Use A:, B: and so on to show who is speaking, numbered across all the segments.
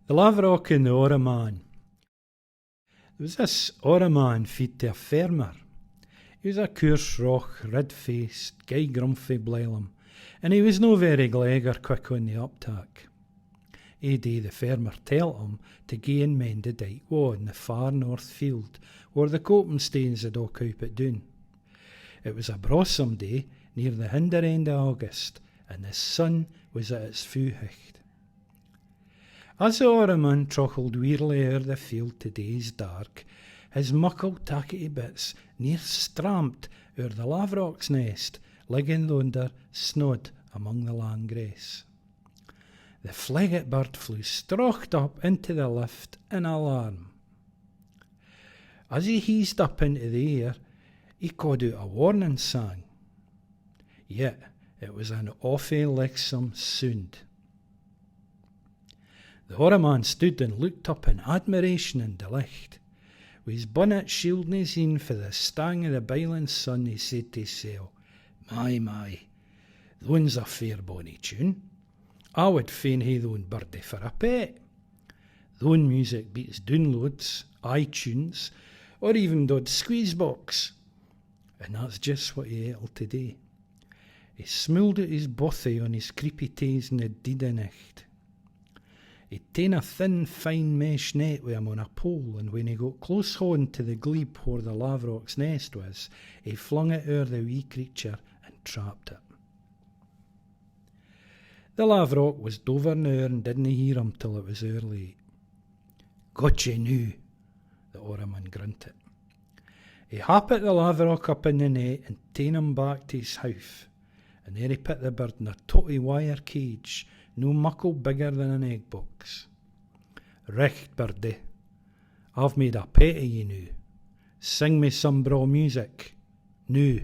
A: The Laverock and the Oraman. There was this Oraman feed to a farmer. He was a coarse roch, red-faced, gey grumpy blelum, and he was no very gleg or quick on the uptack. Ae day the farmer telled him to gae and mend the dyke wa in the far north field, where the coping-stains had all coupit doon. It was a brosome day, near the hinder end of August, and the sun was at its fu hicht. As the Oraman trockled wearily o'er the field to day's dark, his muckle tackety bits near stramped o'er the Laverock's nest, ligging yonder snod among the lang grass. The flegget bird flew strocht up into the lift in alarm. As he heased up into the air, he called out a warning sang. Yet it was an awfu' licksome sound. The Oraman stood and looked up in admiration and delight. With his bonnet shielding his een for the stang of the biling sun, he said to himself, My, thon's a fair bonny tune. I would fain hae thon birdie for a pet. Thon music beats downloads, iTunes, or even Dodd Squeezebox. And that's just what he ate today. He smiled at his bothy on his creepy taes in the deed of nicht. He'd ta'en a thin, fine mesh net with him on a pole, and when he got close home to the glebe where the Laverock's nest was, he flung it o'er the wee creature and trapped it. The Laverock was dover now and didn't hear him till it was early. Gotcha noo, the Oraman grunted. He happit the Laverock up in the net and ta'en him back to his house, and there he put the bird in a totty wire cage, no muckle bigger than an egg box. Recht, birdie, I've made a pet of ye noo. Sing me some braw music, noo.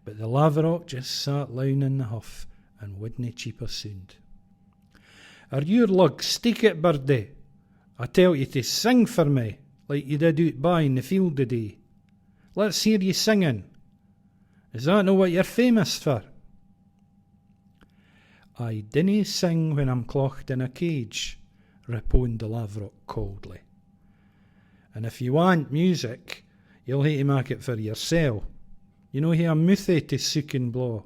A: But the Laverock just sat lown in the huff and wouldna cheep a sound. Are your lugs steak it, birdie? I tell you to sing for me, like you did out by in the field today. Let's hear ye singing. Is that no what you're famous for? I dinna sing when I'm clocht in a cage, reponed the Laverock coldly. And if you want music, you'll hae to mak it for yoursel. You know hae a mouthy to sook and blaw.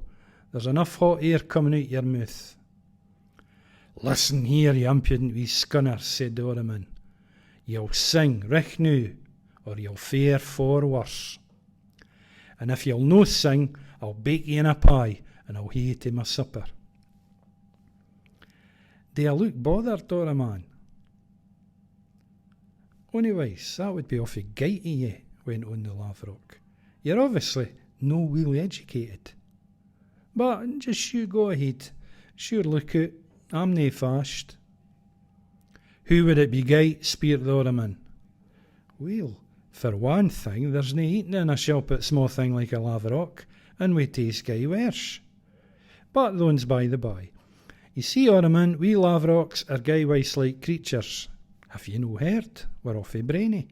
A: There's enough hot air coming out your mouth. Listen here, you impudent wee scunner, said the Oraman. You'll sing richt noo, or you'll fare far worse. And if you'll no sing, I'll bake ye in a pie, and I'll hae ye to my supper. Do you look bothered, Oraman? Anyways, that would be awfully gite of ye, went on the Laverock. You're obviously no weel educated. But just you go ahead. Sure look out, I'm nae fashed. Who would it be gite, speered the Oraman? Well, for one thing, there's nae eating in a shelpit sma' thing like a Laverock, and we taste gey wersh. But thon's by the by. You see, Oraman, we Laverocks are gey wice-like creatures. Have you no heard? We're awfully brainy.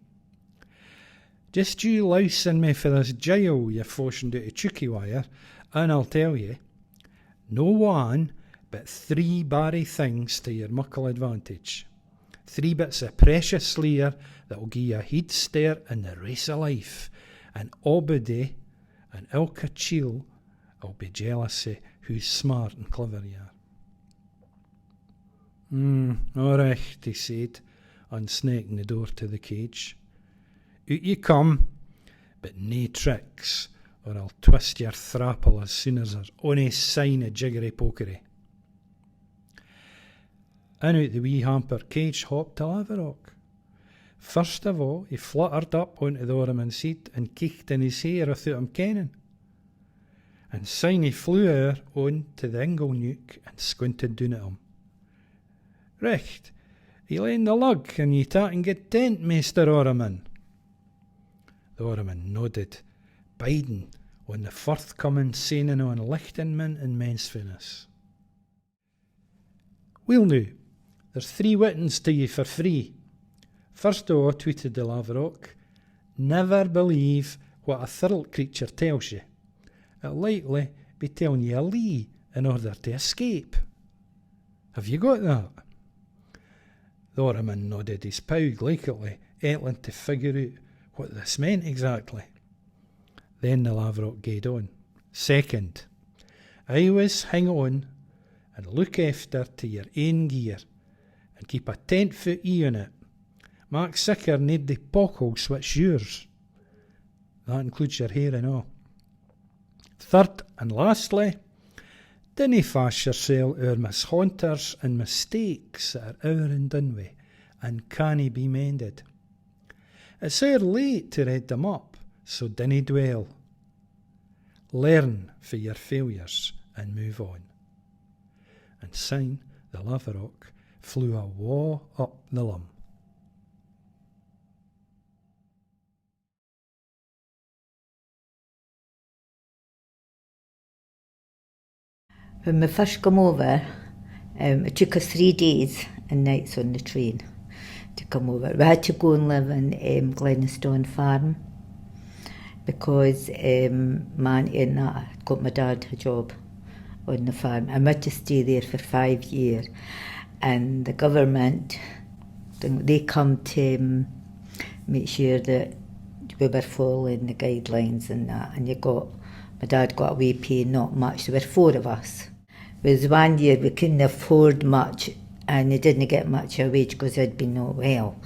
A: Just you lousing me for this jail you've fashioned out of chooky wire, and I'll tell ye, no one but 3 barry things to your muckle advantage. 3 bits of precious lear that'll gie you a head stare in the race of life, and a'body and ilka chiel 'll be jealous of who's smart and clever you are. All right, he said, unsnaking the door to the cage. Out you come, but nae tricks, or I'll twist your thrapple as soon as there's ony sign of jiggery-pokery. In out the wee hamper cage hopped the Laverock. First of all, he fluttered up onto the Oraman's seat and kicked in his hair without him kenning. And syne he flew o'er on to the ingle-nook and squinted down at him. Recht, ye lay in the lug and ye tak and get tent, Maister Oraman. The Oraman nodded, biding on the forthcoming saining on Lichtenman and mensfiness. Well now, there's 3 wittens to ye for free. First of all, tweeted the Laverock, never believe what a thirlt creature tells you. It'll likely be telling you a lee in order to escape. Have you got that? The Orraman nodded his pow gleefully, ettlin' to figure out what this meant exactly. Then the Laverock gaed on. Second, I was hang on and look after to your ain gear and keep a 10-foot eye on it. Mark sicker naebody pockles what's yours. That includes your hair and all. Third and lastly, dinna fash yoursel ower mishaunters and mistakes that are ower and done wi' and canna be mended. It's ower late to red them up, so dinna dwell. Learn for your failures and move on. And syne the Laverock flew awa up the lum.
B: When we first come over, it took us 3 days and nights on the train to come over. We had to go and live in Glenistone Farm because my auntie and that had got my dad a job on the farm. I had to stay there for 5 years, and the government, they come to make sure that we were following the guidelines and that, and my dad got away paying not much. There were 4 of us. There was 1 year we couldn't afford much, and he didn't get much a wage because he'd been not well.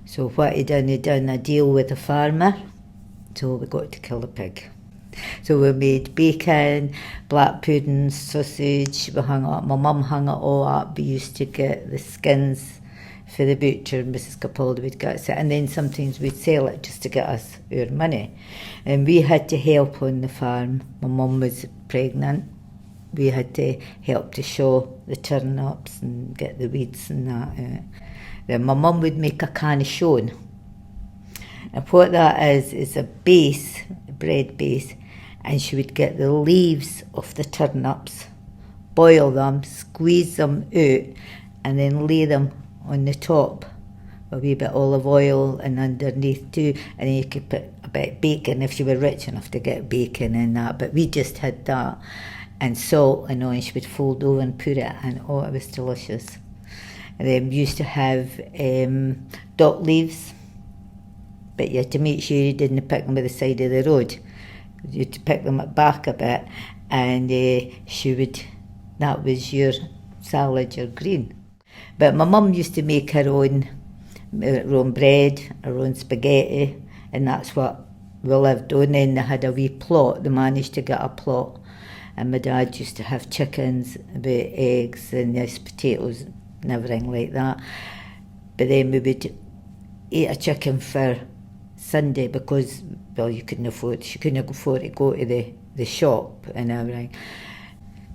B: So what he done a deal with a farmer, so we got to kill a pig. So we made bacon, black pudding, sausage, we hung it up, my mum hung it all up. We used to get the skins for the butcher, Mrs Capaldi would get it, and then sometimes we'd sell it just to get us our money. And we had to help on the farm. My mum was pregnant. We had to help to shaw the turnips and get the weeds and that out. Then my mum would make a can of shone. And what that is a base, a bread base, and she would get the leaves of the turnips, boil them, squeeze them out, and then lay them on the top, a wee bit olive oil, and underneath too, and then you could put a bit of bacon if you were rich enough to get bacon and that, but we just had that, and salt and all, and she would fold over and put it, and oh, it was delicious. And then we used to have dock leaves, but you had to make sure you didn't pick them by the side of the road. You had to pick them back a bit, and that was your salad, your green. But my mum used to make her own bread, her own spaghetti, and that's what we lived on. Then they had a wee plot, they managed to get a plot, and my dad used to have chickens, a bit of eggs, and there's potatoes and everything like that. But then we would eat a chicken for Sunday because, well, she couldn't afford to go to the shop and everything.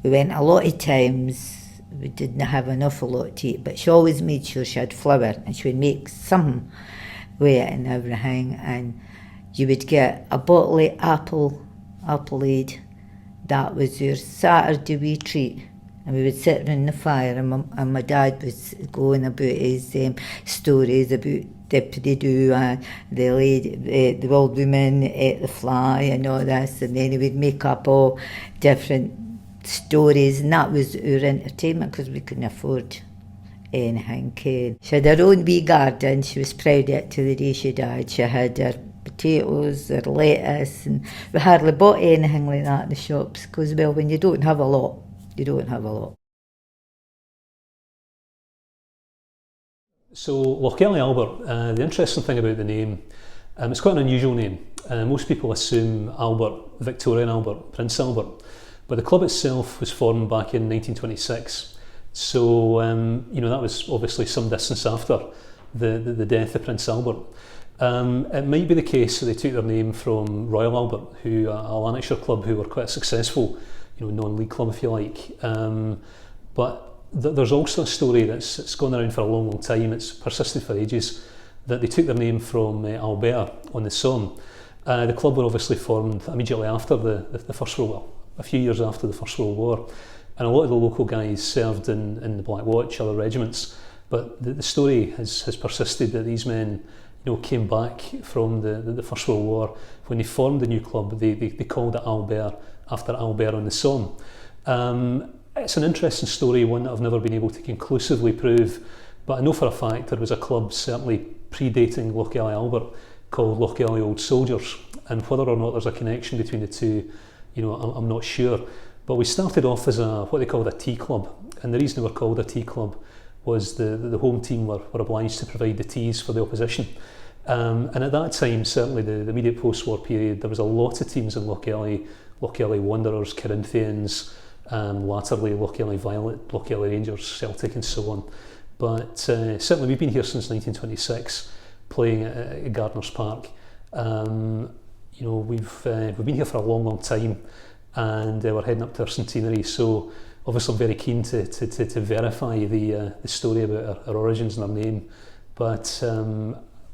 B: We went a lot of times. We didn't have an awful lot to eat, but she always made sure she had flour, and she would make some with it and everything. And you would get a bottle of appleade. That was your Saturday wee treat. And we would sit around the fire, and my dad was going about his stories about Dippity-Doo and the lady, the old woman ate the fly and all this, and then he would make up all different stories, and that was our entertainment because we couldn't afford anything. She had her own wee garden. She was proud of it to the day she died. She had her potatoes, her lettuce, and we hardly bought anything like that in the shops because, well, when you don't have a lot, you don't have a lot.
C: So Lochgelly Albert, the interesting thing about the name, it's quite an unusual name. Most people assume Albert, Victorian Albert, Prince Albert, but the club itself was formed back in 1926. So that was obviously some distance after the death of Prince Albert. It might be the case that they took their name from Royal Albert, who a Lanarkshire club who were quite successful, non-league club if you like. But there's also a story that's gone around for a long time, it's persisted for ages, that they took their name from Albert on the Somme. The club were obviously formed immediately after the First World War, a few years after the First World War, and a lot of the local guys served in the Black Watch, other regiments, but the story has persisted that these men came back from the First World War. When they formed the new club, they called it Albert after Albert on the Somme. It's an interesting story, one that I've never been able to conclusively prove, But I know for a fact there was a club certainly predating Lochgelly Albert called Lochgelly Old Soldiers, and whether or not there's a connection between the two, I'm not sure. But we started off as what they called a tea club, and the reason they were called a tea club was the home team were obliged to provide the teas for the opposition. And at that time, certainly the immediate post-war period, there was a lot of teams in Lochgelly Wanderers, Corinthians, latterly Lochgelly Violet, Lochgelly Rangers, Celtic and so on. But certainly we've been here since 1926, playing at Gardeners Park. We've been here for a long time, and we're heading up to our centenary, so obviously I'm very keen to verify the story about our origins and our name, but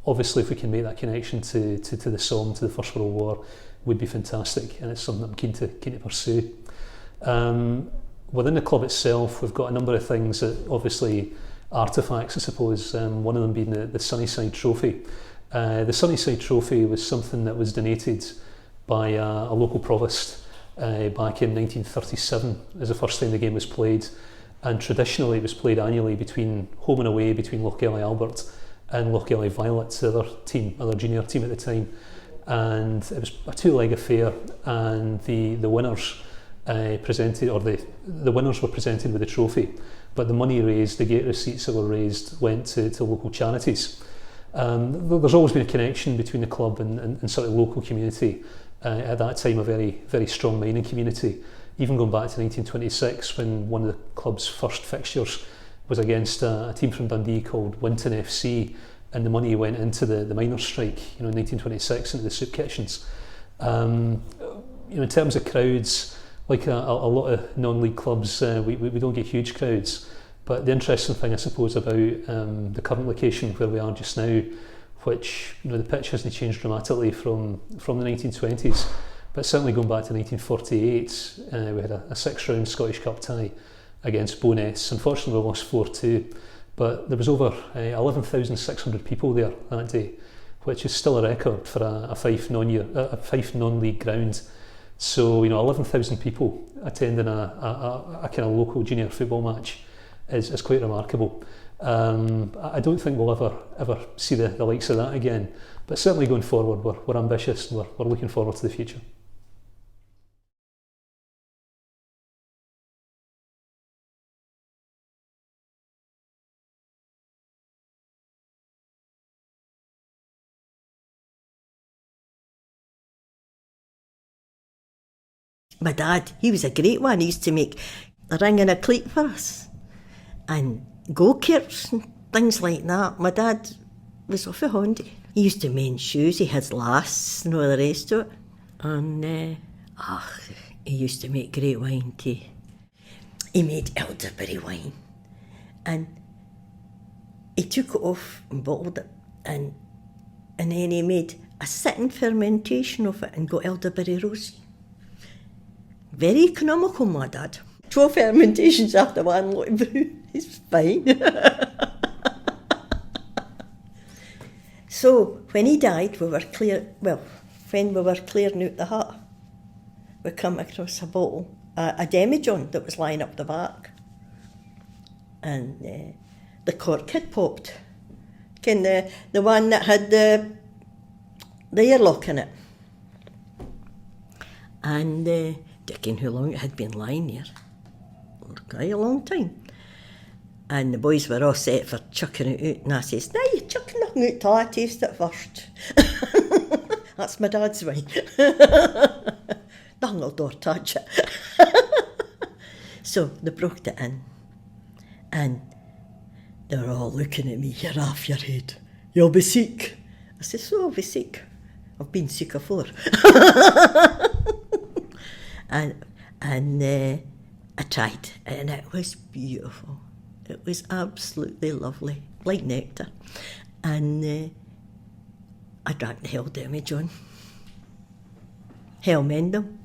C: obviously if we can make that connection to the Somme, to the First World War, would be fantastic, and it's something I'm keen to pursue. Within the club itself, we've got a number of things that obviously artefacts, I suppose, one of them being the Sunnyside Trophy. The Sunnyside Trophy was something that was donated by a local provost back in 1937 as the first time the game was played, and traditionally it was played annually between home and away between Lochgelly Albert and Lochgelly Violet, the other junior team at the time, and it was a two-leg affair, and the winners the winners were presented with a trophy, but the money raised, the gate receipts that were raised, went to local charities. There's always been a connection between the club and sort of local community. At that time, a very, very strong mining community, even going back to 1926, when one of the club's first fixtures was against a team from Dundee called Winton FC, and the money went into the miners' strike, in 1926, into the soup kitchens. In terms of crowds, like a lot of non-league clubs, we don't get huge crowds. But the interesting thing, I suppose, about the current location where we are just now, which the pitch hasn't changed dramatically from the 1920s, but certainly going back to 1948, we had a 6-round Scottish Cup tie against Bo'ness. Unfortunately, we lost 4-2, but there was over 11,600 people there that day, which is still a record for a Fife non-league ground. So 11,000 people attending a kind of local junior football match is quite remarkable. I don't think we'll ever see the likes of that again, but certainly going forward, we're ambitious and we're looking forward to the future.
D: My dad, he was a great one. He used to make a ring and a cleat for us, and go-karts and things like that. My dad was off a Honda. He used to mend shoes, he had lasts and all the rest of it. And he used to make great wine too. He made elderberry wine, and he took it off and bottled it, and then he made a sitting fermentation of it and got elderberry rosé. Very economical, my dad. 12 fermentations after one lot of brew. It's fine. So, when he died, when we were clearing out the hut, we come across a bottle, a demijohn that was lying up the back. And the cork had popped. The one that had the airlock in it. And thinking how long it had been lying there. Quite a long time. And the boys were all set for chucking it out, and I says, "No, you're chucking nothing out till I taste it first." That's my dad's wine. Nothing will dare touch it. So they brought it in, and they were all looking at me, "You're off your head. You'll be sick." I said, "So I'll be sick. I've been sick before." And I tried, and it was beautiful. It was absolutely lovely, like nectar. And I drank the Hell Demijohn. Hell Mendham.